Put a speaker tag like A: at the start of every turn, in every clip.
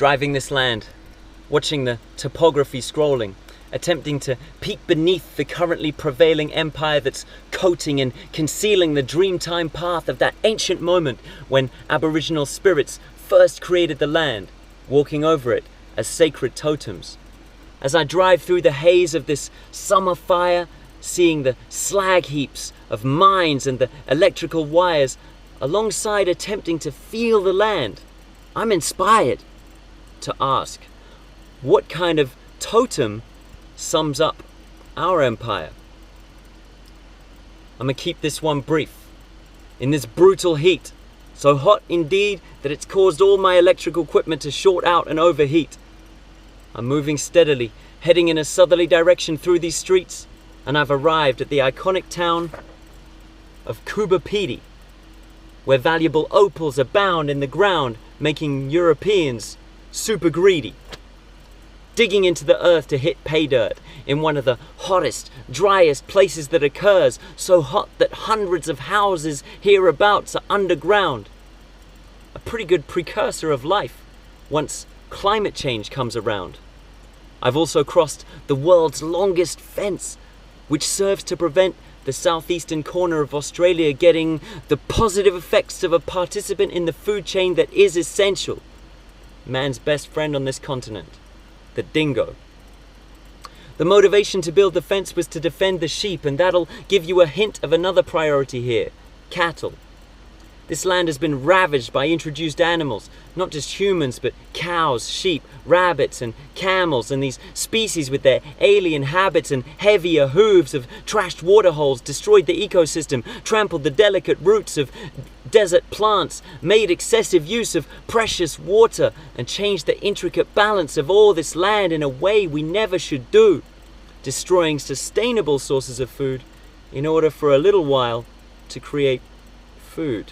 A: driving this land, watching the topography scrolling, attempting to peek beneath the currently prevailing empire that's coating and concealing the dreamtime path of that ancient moment when Aboriginal spirits first created the land, walking over it as sacred totems. As I drive through the haze of this summer fire, seeing the slag heaps of mines and the electrical wires, alongside attempting to feel the land, I'm inspired to ask, what kind of totem sums up our empire? I'm gonna keep this one brief. In this brutal heat, so hot indeed that it's caused all my electrical equipment to short out and overheat, I'm moving steadily, heading in a southerly direction through these streets, and I've arrived at the iconic town of Coober Pedy, where valuable opals abound in the ground, making Europeans super greedy. Digging into the earth to hit pay dirt in one of the hottest, driest places that occurs, so hot that hundreds of houses hereabouts are underground. A pretty good precursor of life once climate change comes around. I've also crossed the world's longest fence, which serves to prevent the southeastern corner of Australia getting the positive effects of a participant in the food chain that is essential. Man's best friend on this continent, the dingo. The motivation to build the fence was to defend the sheep, and that'll give you a hint of another priority here: cattle. This land has been ravaged by introduced animals, not just humans, but cows, sheep, rabbits, and camels, and these species with their alien habits and heavier hooves have trashed waterholes, destroyed the ecosystem, trampled the delicate roots of desert plants, made excessive use of precious water, and changed the intricate balance of all this land in a way we never should do, destroying sustainable sources of food in order for a little while to create food.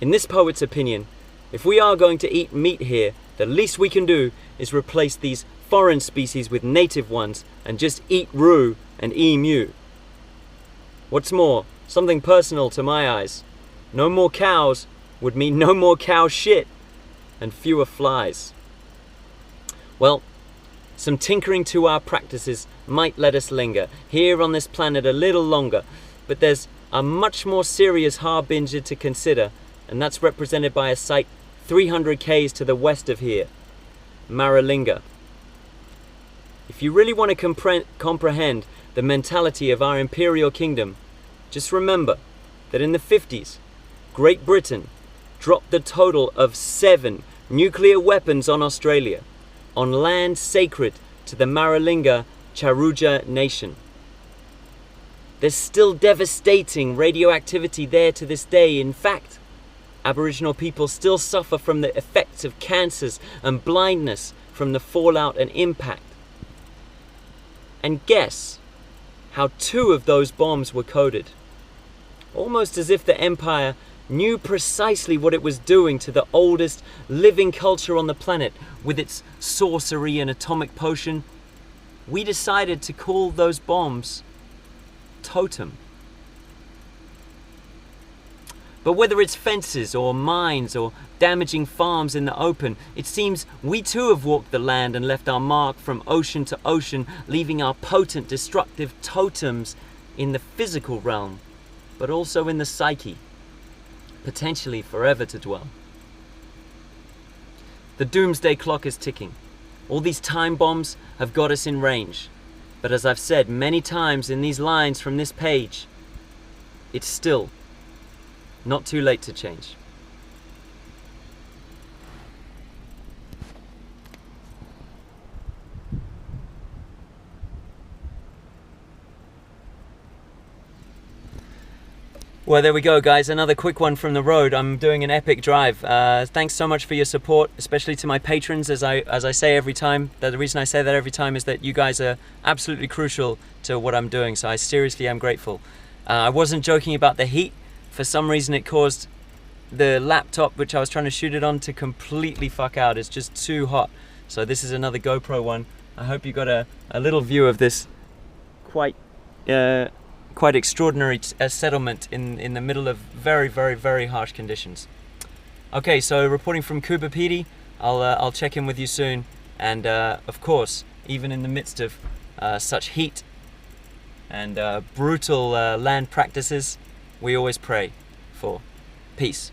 A: In this poet's opinion, if we are going to eat meat here, the least we can do is replace these foreign species with native ones and just eat roo and emu. What's more, something personal to my eyes, no more cows would mean no more cow shit and fewer flies. Well, some tinkering to our practices might let us linger here on this planet a little longer, but there's a much more serious harbinger to consider, and that's represented by a site 300 k's to the west of here, Maralinga. If you really want to comprehend the mentality of our imperial kingdom, just remember that in the 50s, Great Britain dropped the total of 7 nuclear weapons on Australia, on land sacred to the Maralinga Charuja nation. There's still devastating radioactivity there to this day. In fact, Aboriginal people still suffer from the effects of cancers and blindness from the fallout and impact. And guess how 2 of those bombs were coded. Almost as if the Empire knew precisely what it was doing to the oldest living culture on the planet with its sorcery and atomic potion, we decided to call those bombs Totem. But whether it's fences or mines or damaging farms in the open, it seems we too have walked the land and left our mark from ocean to ocean, leaving our potent destructive totems in the physical realm, but also in the psyche, potentially forever to dwell. The doomsday clock is ticking. All these time bombs have got us in range. But as I've said many times in these lines from this page, it's still not too late to change. Well, there we go, guys. Another quick one from the road. I'm doing an epic drive. Thanks so much for your support, especially to my patrons. As I say every time, the reason I say that every time is that you guys are absolutely crucial to what I'm doing. So I seriously am grateful. I wasn't joking about the heat. For some reason, it caused the laptop, which I was trying to shoot it on, to completely fuck out. It's just too hot. So this is another GoPro one. I hope you got a little view of this quite extraordinary settlement in the middle of very, very, very harsh conditions. Okay, so reporting from Coober Pedy, I'll check in with you soon. And of course, even in the midst of such heat and brutal land practices, we always pray for peace.